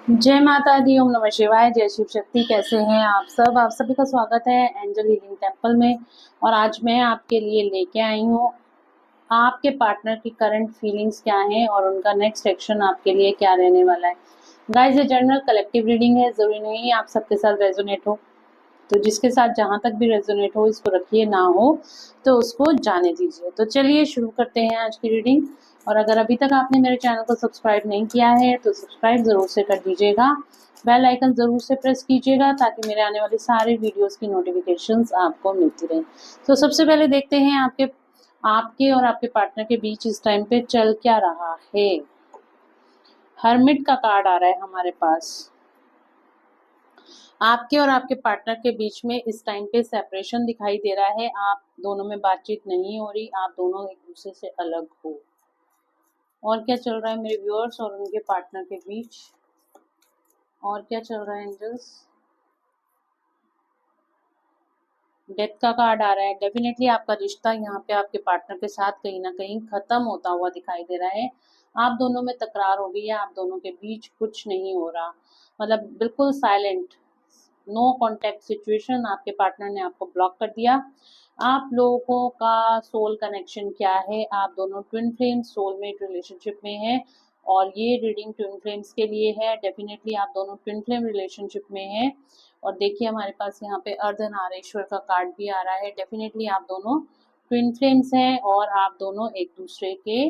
जय माता दी, ओम नमः शिवाय, जय शिव शक्ति। कैसे हैं आप सब? आप सभी का स्वागत है एंजल हीलिंग टेम्पल में। और आज मैं आपके लिए लेके आई हूँ आपके पार्टनर की करंट फीलिंग्स क्या हैं और उनका नेक्स्ट एक्शन आपके लिए क्या रहने वाला है। गाइस, ये जनरल कलेक्टिव रीडिंग है, जरूरी नहीं आप सबके साथ रेजोनेट हो। तो जिसके साथ जहां तक भी रेजोनेट हो इसको रखिए, ना हो तो उसको जाने दीजिए। तो चलिए शुरू करते हैं आज की रीडिंग। और अगर अभी तक आपने मेरे चैनल को सब्सक्राइब नहीं किया है तो सब्सक्राइब जरूर से कर दीजिएगा, बेल आइकन जरूर से प्रेस कीजिएगा ताकि मेरे आने वाले सारे वीडियोस की नोटिफिकेशंस आपको मिलती रहे। तो सबसे पहले देखते हैं आपके आपके और आपके पार्टनर के बीच इस टाइम पे चल क्या रहा है। हर्मिट का कार्ड आ रहा है हमारे पास। आपके और आपके पार्टनर के बीच में इस टाइम पे सेपरेशन दिखाई दे रहा है। आप दोनों में बातचीत नहीं हो रही, आप दोनों एक दूसरे से अलग हो। और क्या चल रहा है मेरे व्यूअर्स और उनके पार्टनर के बीच? और क्या चल रहा है एंजल्स? डेथ का कार्ड आ रहा है। डेफिनेटली आपका रिश्ता यहाँ पे आपके पार्टनर के साथ कहीं ना कहीं खत्म होता हुआ दिखाई दे रहा है। आप दोनों में तकरार हो गई है, आप दोनों के बीच कुछ नहीं हो रहा, मतलब बिल्कुल साइलेंट, नो कांटेक्ट सिचुएशन। आपके पार्टनर ने आपको ब्लॉक कर दिया। आप लोगों का सोल कनेक्शन क्या है? आप दोनों ट्विन फ्लेम्स सोलमेट रिलेशनशिप में हैं और ये रीडिंग ट्विन फ्लेम्स के लिए है। डेफिनेटली आप दोनों ट्विन फ्लेम रिलेशनशिप में हैं। और देखिए हमारे पास यहाँ पे अर्धनारेश्वर का कार्ड भी आ रहा है। डेफिनेटली आप दोनों ट्विन फ्लेम्स हैं और आप दोनों एक दूसरे के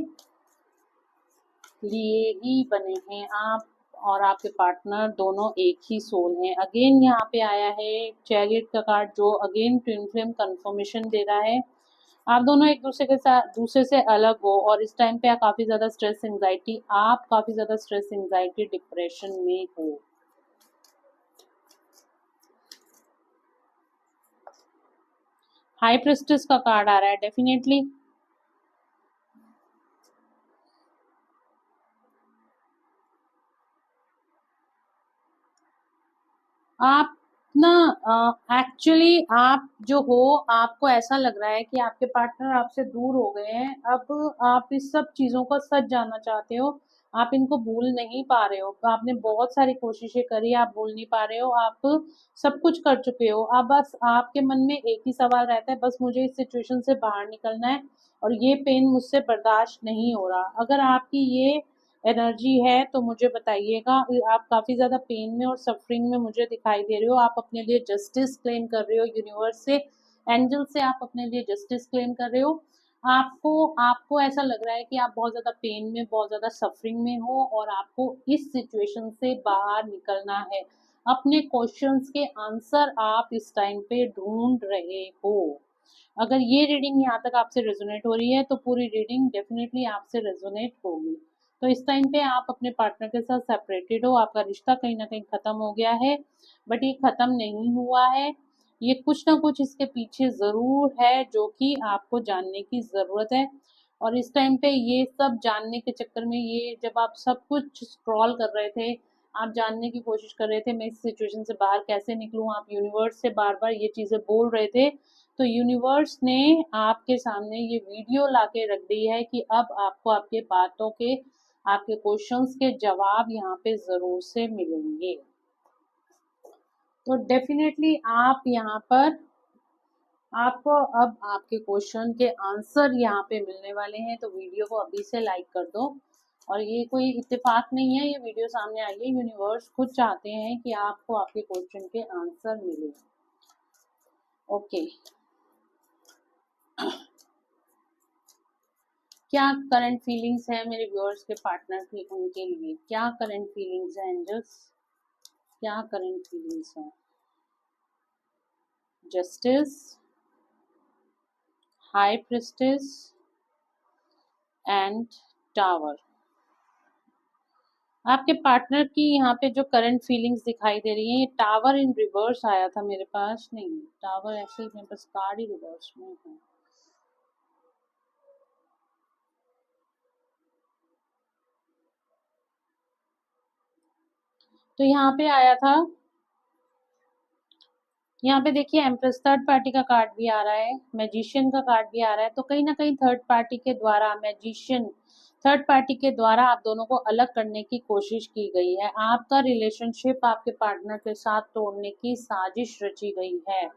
लिए ही बने हैं। आप और आपके पार्टनर दोनों एक ही सोल हैं। अगेन यहाँ पे आया है चैरियट का कार्ड, जो अगेन ट्विन फ्लेम कंफर्मेशन दे रहा है। आप दोनों एक दूसरे से अलग हो और इस टाइम पे काफी ज्यादा स्ट्रेस एंजाइटी, आप काफी ज्यादा स्ट्रेस एंजाइटी डिप्रेशन में हो। हाई प्रिस्टेस का कार्ड आ रहा है। डेफिनेटली आप ना एक्चुअली आप जो हो, आपको ऐसा लग रहा है कि आपके पार्टनर आपसे दूर हो गए हैं। अब आप इस सब चीजों का सच जानना चाहते हो, आप इनको भूल नहीं पा रहे हो। आपने बहुत सारी कोशिशें करी, आप भूल नहीं पा रहे हो। आप सब कुछ कर चुके हो। अब बस आपके मन में एक ही सवाल रहता है, बस मुझे इस सिचुएशन से बाहर निकलना है और ये पेन मुझसे बर्दाश्त नहीं हो रहा। अगर आपकी ये एनर्जी है तो मुझे बताइएगा। आप काफी ज्यादा पेन में और सफरिंग में मुझे दिखाई दे रहे हो। आप अपने लिए जस्टिस क्लेम कर रहे हो, यूनिवर्स से, एंजल से आप अपने लिए जस्टिस क्लेम कर रहे हो। आपको आपको ऐसा लग रहा है कि आप बहुत ज्यादा पेन में, बहुत ज्यादा सफरिंग में हो और आपको इस सिचुएशन से बाहर निकलना है। अपने क्वेश्चंस के आंसर आप इस टाइम पे ढूंढ रहे हो। अगर ये रीडिंग यहाँ तक आपसे रेजोनेट हो रही है तो पूरी रीडिंग डेफिनेटली आपसे रेजोनेट होगी। तो इस टाइम पे आप अपने पार्टनर के साथ सेपरेटेड हो, आपका रिश्ता कहीं ना कहीं खत्म हो गया है। बट ये खत्म नहीं हुआ है, ये कुछ ना कुछ इसके पीछे जरूर है जो कि आपको जानने की जरूरत है। और इस टाइम पे ये सब जानने के चक्कर में, ये जब आप सब कुछ स्क्रॉल कर रहे थे, आप जानने की कोशिश कर रहे थे मैं इस सिचुएशन से बाहर कैसे निकलूं, आप यूनिवर्स से बार बार ये चीजें बोल रहे थे, तो यूनिवर्स ने आपके सामने ये वीडियो लाके रख दी है कि अब आपको आपके बातों के, आपके क्वेश्चंस के जवाब यहाँ पे जरूर से मिलेंगे। तो डेफिनेटली आप यहाँ पर, आपको अब आपके क्वेश्चन के आंसर यहाँ पे मिलने वाले हैं। तो वीडियो को अभी से लाइक कर दो। और ये कोई इत्तेफाक नहीं है, ये वीडियो सामने आई है, यूनिवर्स खुद चाहते हैं कि आपको आपके क्वेश्चन के आंसर मिले। ओके, क्या करंट फीलिंग्स है मेरे व्यूअर्स के पार्टनर की, उनके लिए क्या करंट फीलिंग्स है एंजल्स? क्या करंट फीलिंग्स है? Justice, high priestess and tower. आपके पार्टनर की यहाँ पे जो करंट फीलिंग्स दिखाई दे रही है, ये टावर इन रिवर्स आया था मेरे पास। नहीं, टावर एक्चुअली मेरे पास कार्ड ही रिवर्स में है। तो यहाँ पे आया था, यहाँ पे देखिए एम्प्रेस थर्ड पार्टी का कार्ड भी आ रहा है, मैजिशियन का कार्ड भी आ रहा है। तो कहीं ना कहीं थर्ड पार्टी के द्वारा मैजिशियन, थर्ड पार्टी के द्वारा आप दोनों को अलग करने की कोशिश की गई है। आपका रिलेशनशिप आपके पार्टनर के साथ तोड़ने की साजिश रची गई है।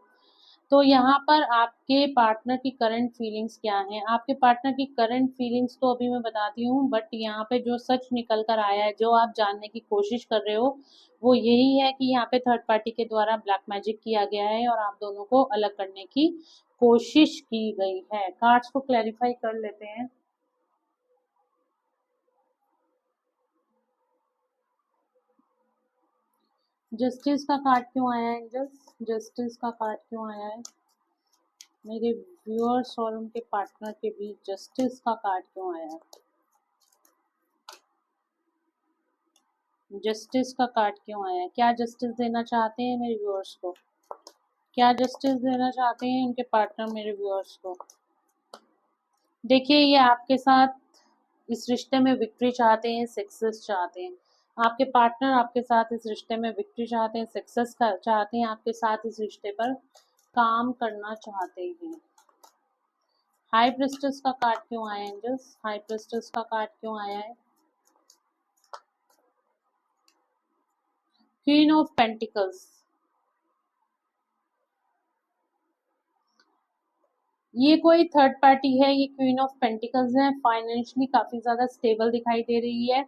तो यहाँ पर आपके पार्टनर की करंट फीलिंग्स क्या हैं? आपके पार्टनर की करंट फीलिंग्स तो अभी मैं बताती हूँ, बट यहाँ पे जो सच निकल कर आया है, जो आप जानने की कोशिश कर रहे हो, वो यही है कि यहाँ पे थर्ड पार्टी के द्वारा ब्लैक मैजिक किया गया है और आप दोनों को अलग करने की कोशिश की गई है। कार्ड्स को क्लैरिफाई कर लेते हैं। जस्टिस का कार्ड क्यों आया है एंजल्स? जस्टिस का कार्ड क्यों आया है? मेरे व्यूअर्स और उनके पार्टनर के बीच जस्टिस का कार्ड क्यों आया है? जस्टिस का कार्ड क्यों आया है? क्या जस्टिस देना चाहते हैं मेरे व्यूअर्स को? क्या जस्टिस देना चाहते हैं उनके पार्टनर मेरे व्यूअर्स को? देखिए, ये आपके साथ इस रिश्ते में विक्ट्री चाहते हैं, सक्सेस चाहते हैं। आपके पार्टनर आपके साथ इस रिश्ते में विक्ट्री चाहते हैं, सक्सेस चाहते हैं, आपके साथ इस रिश्ते पर काम करना चाहते हैं। हाई प्रिस्टेस का कार्ड क्यों आया है एंजल्स? हाई प्रिस्टेस का कार्ड क्यों आया है? Queen of pentacles. ये कोई थर्ड पार्टी है, ये क्वीन ऑफ पेंटिकल्स है। फाइनेंशियली काफी ज्यादा स्टेबल दिखाई दे रही है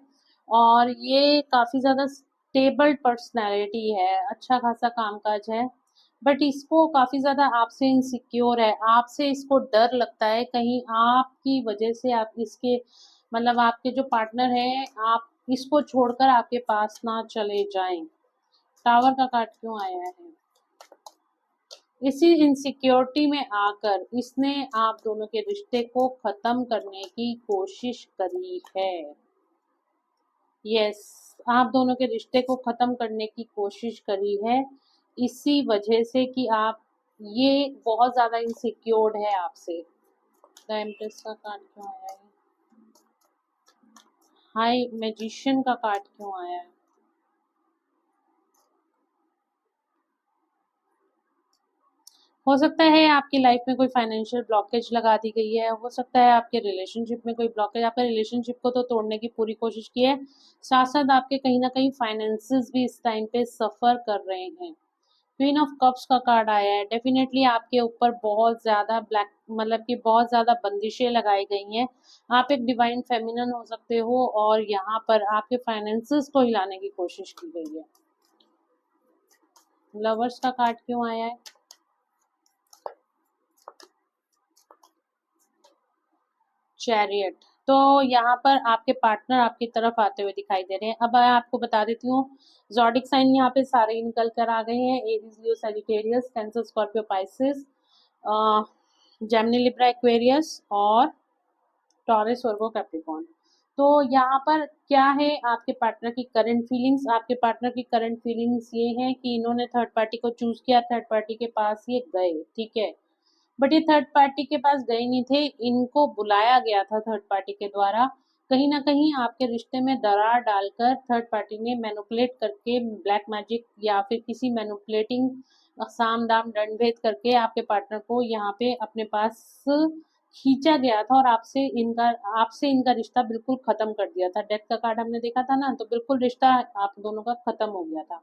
और ये काफी ज्यादा स्टेबल पर्सनैलिटी है, अच्छा खासा कामकाज है, बट इसको काफी ज्यादा आपसे इनसिक्योर है, आपसे इसको डर लगता है कहीं आपकी वजह से आप इसके मतलब आपके जो पार्टनर है आप इसको छोड़कर आपके पास ना चले जाएं। टावर का कार्ड क्यों आया है? इसी इनसिक्योरिटी में आकर इसने आप दोनों के रिश्ते को खत्म करने की कोशिश करी है। यस, आप दोनों के रिश्ते को खत्म करने की कोशिश करी है इसी वजह से कि आप ये बहुत ज्यादा इनसिक्योर्ड है आपसे। द एम्प्रेस का कार्ड क्यों आया है? हाई मैजिशियन का कार्ड क्यों आया है? हो सकता है आपकी लाइफ में कोई फाइनेंशियल ब्लॉकेज लगा दी गई है, हो सकता है आपके रिलेशनशिप में कोई ब्लॉकेज, आपके रिलेशनशिप को तो तोड़ने की पूरी कोशिश की है, साथ साथ आपके कहीं ना कहीं फाइनेंसेस भी इस टाइम पे सफर कर रहे हैं। क्वीन ऑफ कप्स का कार्ड आया है। डेफिनेटली आपके ऊपर बहुत ज्यादा ब्लैक मतलब कि बहुत ज्यादा बंदिशें लगाई गई हैं। आप एक डिवाइन फेमिनन हो सकते हो और यहाँ पर आपके फाइनेंसेस को हिलाने की कोशिश की गई है। लवर्स का कार्ड क्यों आया है? चैरियट। तो यहाँ पर आपके पार्टनर आपकी तरफ आते हुए दिखाई दे रहे हैं। अब मैं आपको बता देती हूँ, जॉडिक साइन यहाँ पे सारे ही निकल कर आ गए हैं। Aries, Leo, Sagittarius, Cancer, Scorpio, Pisces, Gemini, Libra, Aquarius और टॉरस, वर्गो, कैप्रिकॉर्न। तो यहाँ पर क्या है आपके पार्टनर की करंट फीलिंग्स? आपके पार्टनर की करंट फीलिंग्स ये हैं कि इन्होंने थर्ड पार्टी को चूज किया, थर्ड पार्टी के पास ये गए, ठीक है, बट ये थर्ड पार्टी के पास गए नहीं थे, इनको बुलाया गया था थर्ड पार्टी के द्वारा। कहीं ना कहीं आपके रिश्ते में दरार डालकर थर्ड पार्टी ने मैनुपुलेट करके ब्लैक मैजिक या फिर किसी मैनुपुलेटिंग साम दाम दंड भेद करके आपके पार्टनर को यहाँ पे अपने पास खींचा गया था और आपसे इनका रिश्ता बिल्कुल खत्म कर दिया था। डेथ का कार्ड हमने देखा था ना, तो बिल्कुल रिश्ता आप दोनों का खत्म हो गया था।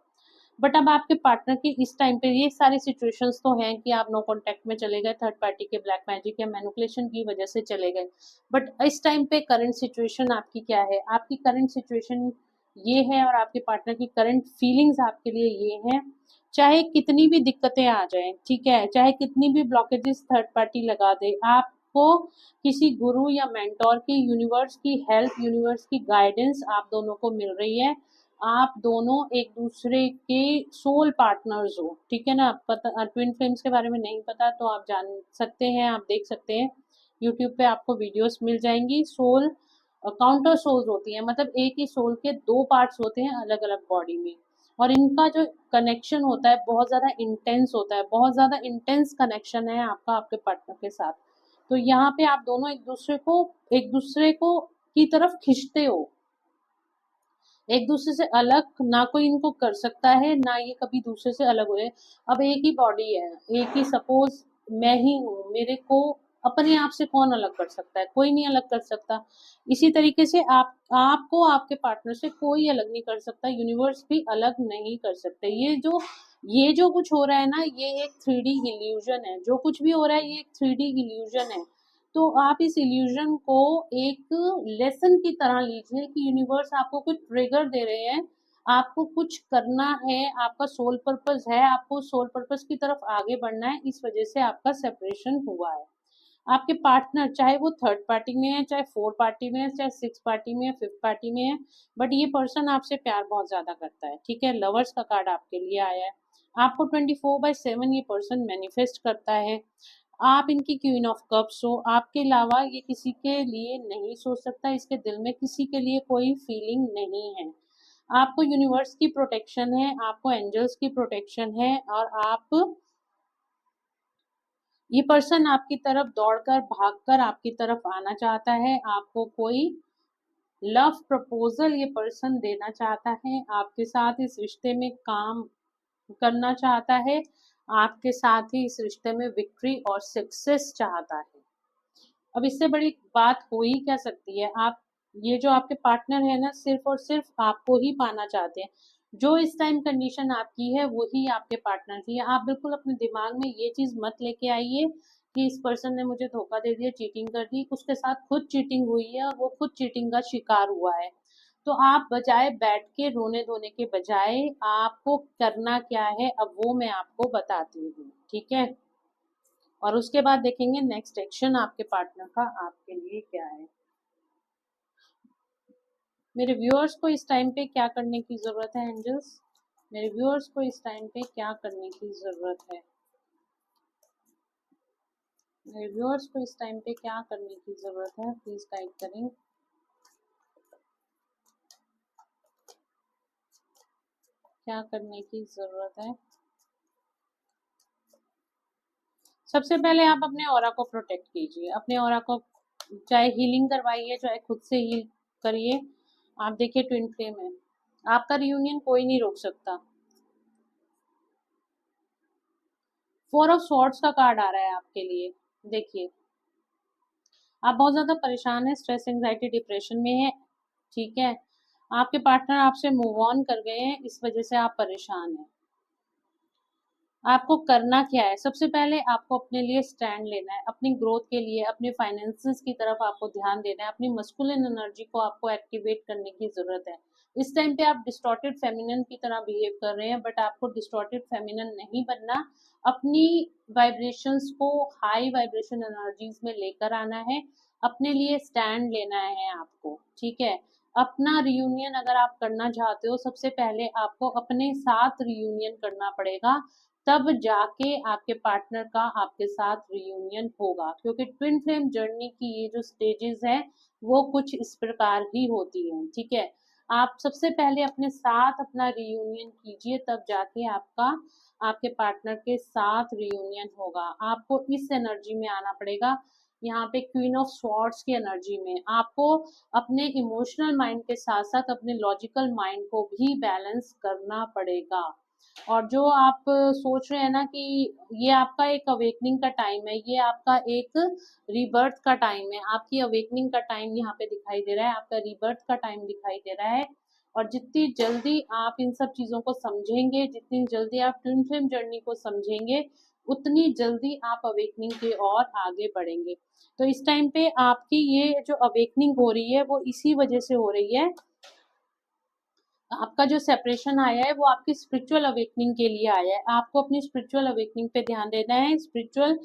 बट अब आपके पार्टनर की इस टाइम पे ये सारी सिचुएशंस तो हैं कि आप नो कांटेक्ट में चले गए, थर्ड पार्टी के ब्लैक मैजिक या मैनिपुलेशन की वजह से चले गए, बट इस टाइम पे करंट सिचुएशन आपकी क्या है? आपकी करंट सिचुएशन ये है और आपके पार्टनर की करंट फीलिंग्स आपके लिए ये है, चाहे कितनी भी दिक्कतें आ जाएं, ठीक है, चाहे कितनी भी ब्लॉकेजेस थर्ड पार्टी लगा दे, आपको किसी गुरु या मेंटोर की, यूनिवर्स की हेल्प, यूनिवर्स की गाइडेंस आप दोनों को मिल रही है। आप दोनों एक दूसरे के सोल पार्टनर्स हो, ठीक है ना। पता ट्विन फ्लेम्स के बारे में नहीं पता तो आप जान सकते हैं, आप देख सकते हैं, यूट्यूब पे आपको वीडियोस मिल जाएंगी। सोल काउंटर सोल्स होती हैं, मतलब एक ही सोल के दो पार्ट्स होते हैं अलग अलग बॉडी में, और इनका जो कनेक्शन होता है बहुत ज़्यादा इंटेंस होता है, बहुत ज़्यादा इंटेंस कनेक्शन है आपका आपके पार्टनर के साथ। तो यहाँ पे आप दोनों एक दूसरे को की तरफ खींचते हो, एक दूसरे से अलग ना कोई इनको कर सकता है, ना ये कभी दूसरे से अलग हुए। अब एक ही बॉडी है, एक ही, सपोज मैं ही हूँ, मेरे को अपने आप से कौन अलग कर सकता है? कोई नहीं अलग कर सकता। इसी तरीके से आपको आपके पार्टनर से कोई अलग नहीं कर सकता, यूनिवर्स भी अलग नहीं कर सकते। ये जो कुछ हो रहा है ना, ये एक 3D इल्यूजन है। जो कुछ भी हो रहा है ये एक 3D इल्यूजन है। तो आप इस इल्यूजन को एक लेसन की तरह लीजिए कि यूनिवर्स आपको कुछ ट्रिगर दे रहे हैं, आपको कुछ करना है, आपका सोल पर्पस है, आपको सोल पर्पस की तरफ आगे बढ़ना है, इस वजह से आपका सेपरेशन हुआ है। आपके पार्टनर चाहे वो थर्ड पार्टी में है, चाहे फोर्थ पार्टी में है, चाहे सिक्स पार्टी में है, फिफ्थ पार्टी में है, बट ये पर्सन आपसे प्यार बहुत ज्यादा करता है। ठीक है, लवर्स का कार्ड आपके लिए आया है। आपको 24/7 ये पर्सन मैनिफेस्ट करता है। आप इनकी क्वीन ऑफ कप्स हो, आपके अलावा ये किसी के लिए नहीं सोच सकता, इसके दिल में किसी के लिए कोई फीलिंग नहीं है। आपको यूनिवर्स की प्रोटेक्शन है, आपको एंजल्स की प्रोटेक्शन है, और ये पर्सन आपकी तरफ दौड़कर भागकर आपकी तरफ आना चाहता है। आपको कोई लव प्रपोजल ये पर्सन देना चाहता है, आपके साथ इस रिश्ते में काम करना चाहता है, आपके साथ ही इस रिश्ते में विक्ट्री और सक्सेस चाहता है। अब इससे बड़ी बात हो ही क्या सकती है? आप, ये जो आपके पार्टनर है ना, सिर्फ और सिर्फ आपको ही पाना चाहते हैं। जो इस टाइम कंडीशन आपकी है वही आपके पार्टनर की है। आप बिल्कुल अपने दिमाग में ये चीज मत लेके आइए कि इस पर्सन ने मुझे धोखा दे दिया, चीटिंग कर दी। उसके साथ खुद चीटिंग हुई है और वो खुद चीटिंग का शिकार हुआ है। तो आप बजाय बैठ के रोने धोने के बजाय आपको करना क्या है, अब वो मैं आपको बताती हूँ। ठीक है, और उसके बाद देखेंगे नेक्स्ट एक्शन आपके पार्टनर का आपके लिए क्या है। मेरे व्यूअर्स को इस टाइम पे क्या करने की जरूरत है एंजल्स? मेरे व्यूअर्स को इस टाइम पे क्या करने की जरूरत है? मेरे व्यूअर्स को इस टाइम पे क्या करने की जरूरत है? प्लीज गाइड करें। क्या करने की जरूरत है? सबसे पहले आप अपने ऑरा को प्रोटेक्ट कीजिए। अपने ऑरा को चाहे हीलिंग करवाइए, चाहे खुद से हील करिए। आप देखिए ट्विन फ्लेम है, आपका रियूनियन कोई नहीं रोक सकता। 4 ऑफ स्वॉर्ड्स का कार्ड आ रहा है आपके लिए। देखिए, आप बहुत ज्यादा परेशान है, स्ट्रेस, एंजाइटी, डिप्रेशन में है। ठीक है, आपके पार्टनर आपसे मूव ऑन कर गए हैं, इस वजह से आप परेशान हैं। आपको करना क्या है? सबसे पहले आपको अपने लिए स्टैंड लेना है, अपनी ग्रोथ के लिए, अपने फाइनेंसेस की तरफ आपको ध्यान देना है, अपनी मस्कुलिन एनर्जी को आपको एक्टिवेट करने की जरूरत है। इस टाइम पे आप डिस्टॉर्टेड फेमिनिन की तरह बिहेव कर रहे हैं, बट आपको डिस्टॉर्टेड फेमिनिन नहीं बनना। अपनी वाइब्रेशंस को हाई वाइब्रेशन एनर्जीज में लेकर आना है, अपने लिए स्टैंड लेना है आपको। ठीक है, अपना रियूनियन अगर आप करना चाहते हो, सबसे पहले आपको अपने साथ रियूनियन करना पड़ेगा, तब जाके आपके पार्टनर का आपके साथ रियूनियन होगा। क्योंकि ट्विन फ्लेम जर्नी की ये जो स्टेजेस है वो कुछ इस प्रकार ही होती हैं। ठीक है, आप सबसे पहले अपने साथ अपना रियूनियन कीजिए, तब जाके आपका आपके पार्टनर के साथ रियूनियन होगा। आपको इस एनर्जी में आना पड़ेगा, यहाँ पे क्वीन ऑफ स्वॉर्ड्स की एनर्जी में। आपको अपने इमोशनल माइंड के साथ साथ अपने लॉजिकल माइंड को भी बैलेंस करना पड़ेगा। और जो आप सोच रहे हैं ना कि ये आपका एक अवेकनिंग का टाइम है, ये आपका एक रीबर्थ का टाइम है। आपकी अवेकनिंग का टाइम यहाँ पे दिखाई दे रहा है, आपका रीबर्थ का टाइम दिखाई दे रहा है। और जितनी जल्दी आप इन सब चीजों को समझेंगे, जितनी जल्दी आप ट्विन फ्लेम जर्नी को समझेंगे, उतनी जल्दी आप अवेकनिंग की ओर आगे बढ़ेंगे। तो इस टाइम पे आपकी ये जो अवेकनिंग हो रही है वो इसी वजह से हो रही है। आपका जो सेपरेशन आया है वो आपकी स्पिरिचुअल अवेकनिंग के लिए आया है। आपको अपनी स्पिरिचुअल अवेकनिंग पे ध्यान देना है, स्पिरिचुअल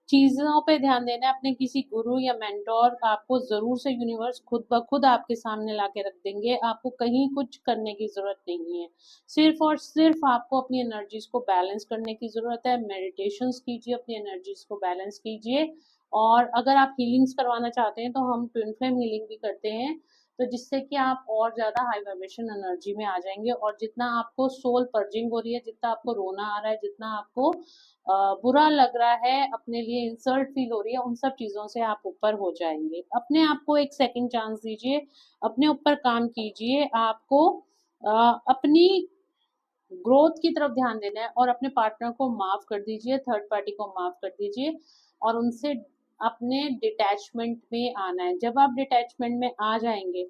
चीजों पे ध्यान देना है। अपने किसी गुरु या मेंटोर आपको जरूर से यूनिवर्स खुद ब खुद आपके सामने ला के रख देंगे। आपको कहीं कुछ करने की जरूरत नहीं है, सिर्फ और सिर्फ आपको अपनी एनर्जीज को बैलेंस करने की जरूरत है। मेडिटेशंस कीजिए, अपनी एनर्जीज को बैलेंस कीजिए। और अगर आप हीलिंग्स करवाना चाहते हैं तो हम ट्विन फ्लेम हीलिंग भी करते हैं, तो जिससे कि आप और ज्यादा हाई वाइब्रेशन एनर्जी में आ जाएंगे। और जितना आपको सोल पर्जिंग हो रही है, जितना आपको रोना आ रहा है, जितना आपको बुरा लग रहा है, अपने लिए इंसल्ट फील हो रही है, उन सब चीजों से आप ऊपर हो जाएंगे। अपने आप को एक सेकंड चांस दीजिए, अपने ऊपर काम कीजिए। आपको अपनी ग्रोथ की तरफ ध्यान देना है और अपने पार्टनर को माफ कर दीजिए, थर्ड पार्टी को माफ कर दीजिए और उनसे अपने डिटैचमेंट में आना है। जब आप डिटैचमेंट में आ जाएंगे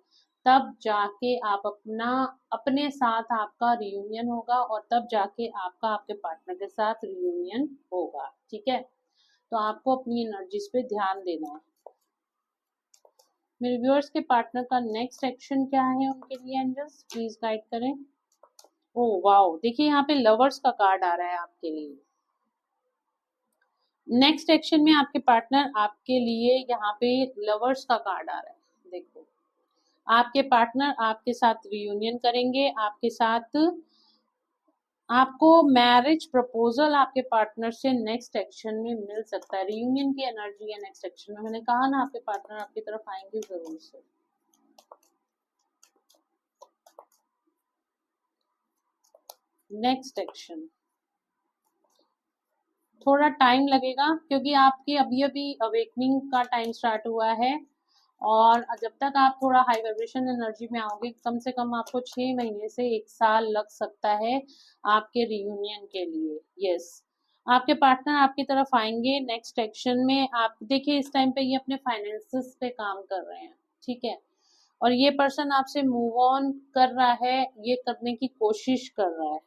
तब जाके आप अपने साथ आपका रियूनियन होगा, और तब जाके आपका आपके पार्टनर के साथ रियूनियन होगा। ठीक है, तो आपको अपनी एनर्जीज पे ध्यान देना है। मेरे व्यूअर्स के पार्टनर का नेक्स्ट एक्शन क्या है उनके लिए, एंजल्स प्लीज गाइड करें। ओह वाओ, देखिए यहाँ पे लवर्स का कार्ड आ रहा है आपके लिए। नेक्स्ट एक्शन में आपके पार्टनर आपके लिए, यहाँ पे लवर्स का कार्ड आ रहा है। देखो, आपके पार्टनर आपके साथ रियूनियन करेंगे, आपके साथ आपको मैरिज प्रपोजल आपके पार्टनर से नेक्स्ट एक्शन में मिल सकता है। रियूनियन की एनर्जी है नेक्स्ट एक्शन में। मैंने कहा ना, आपके पार्टनर आपकी तरफ आएंगे जरूर से। नेक्स्ट एक्शन थोड़ा टाइम लगेगा, क्योंकि आपकी अभी अभी अवेकनिंग का टाइम स्टार्ट हुआ है, और जब तक आप थोड़ा हाई वाइब्रेशन एनर्जी में आओगे, कम से कम आपको 6 महीने से 1 साल लग सकता है आपके रियूनियन के लिए। यस, आपके पार्टनर आपकी तरफ आएंगे नेक्स्ट एक्शन में। आप देखिए, इस टाइम पे ये अपने फाइनेंसेस पे काम कर रहे हैं। ठीक है, और ये पर्सन आपसे मूव ऑन कर रहा है, ये करने की कोशिश कर रहा है,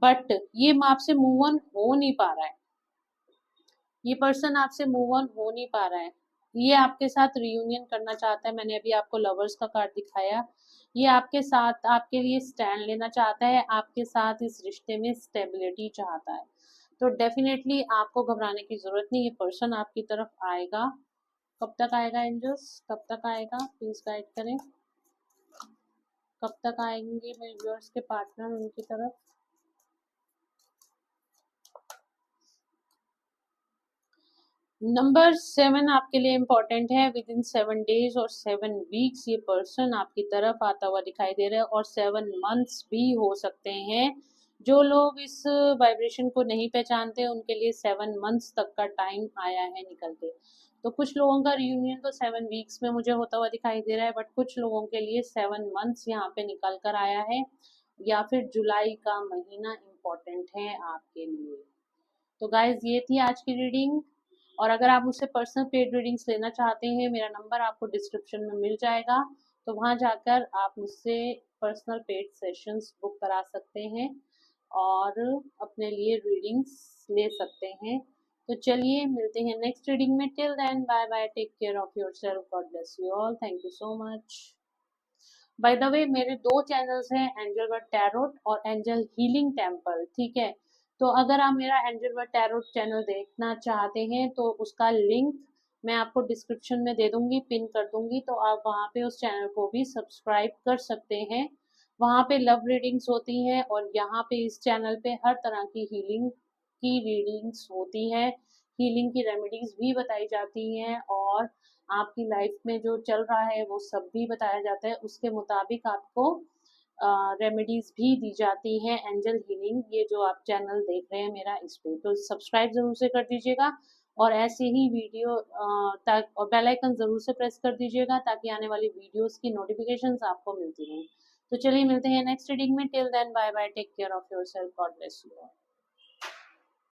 बट ये आपसे मूव ऑन हो नहीं पा रहा है। ये पर्सन आपसे मूव ऑन हो नहीं पा रहा है। ये आपके साथ रियूनियन करना चाहता है। मैंने अभी आपको लवर्स का कार्ड दिखाया। ये आपके साथ, आपके लिए स्टैंड लेना चाहता है, आपके साथ इस रिश्ते में स्टेबिलिटी चाहता है। तो डेफिनेटली आपको घबराने की जरूरत नहीं, ये पर्सन आपकी तरफ आएगा। कब तक आएगा एंजल्स, कब तक आएगा, प्लीज गाइड करें। कब तक आएंगे मेरे व्यूअर्स के पार्टनर उनकी तरफ। नंबर 7 आपके लिए इम्पोर्टेंट है। विद इन 7 डेज और 7 वीक्स ये पर्सन आपकी तरफ आता हुआ दिखाई दे रहा है, और 7 मंथ्स भी हो सकते हैं। जो लोग इस वाइब्रेशन को नहीं पहचानते उनके लिए 7 मंथ्स तक का टाइम आया है निकल के। तो कुछ लोगों का रियूनियन तो 7 वीक्स में मुझे होता हुआ दिखाई दे रहा है, बट कुछ लोगों के लिए 7 मंथ्स यहाँ पे निकल कर आया है, या फिर जुलाई का महीना इम्पोर्टेंट है आपके लिए। तो गाइज, ये थी आज की रीडिंग, और अगर आप मुझसे पर्सनल पेड रीडिंग्स लेना चाहते हैं, मेरा नंबर आपको डिस्क्रिप्शन में मिल जाएगा, तो वहाँ जाकर आप मुझसे पर्सनल पेड सेशंस बुक करा सकते हैं और अपने लिए रीडिंग्स ले सकते हैं। तो चलिए, मिलते हैं नेक्स्ट रीडिंग में। Till then, bye bye, take care of yourself, God bless you all, thank you so much. By the way, मेरे 2 चैनल्स हैं, एंजल वर्ड टैरोट और एंजल हीलिंग टेम्पल। ठीक है, तो अगर आप मेरा एंजल वर्ड टैरोट चैनल देखना चाहते हैं तो उसका लिंक मैं आपको डिस्क्रिप्शन में दे दूंगी, पिन कर दूंगी, तो आप वहाँ पे उस चैनल को भी सब्सक्राइब कर सकते हैं। वहाँ पे लव रीडिंग्स होती हैं, और यहाँ पे इस चैनल पे हर तरह की हीलिंग की रीडिंग्स होती हैं, हीलिंग की रेमेडीज भी बताई जाती हैं, और आपकी लाइफ में जो चल रहा है वो सब भी बताया जाता है। उसके मुताबिक आपको रेमेडीज भी दी जाती हैं। एंजल हीलिंग, ये जो आप चैनल देख रहे हैं मेरा, इस पे तो सब्सक्राइब जरूर से कर दीजिएगा, और ऐसे ही वीडियो तक, और बेल आइकन जरूर से प्रेस कर दीजिएगा, ताकि आने वाली वीडियोस की नोटिफिकेशंस आपको मिलती रहें। तो चलिए, मिलते हैं नेक्स्ट रीडिंग में। Till then, bye bye, take care of yourself, God bless you all.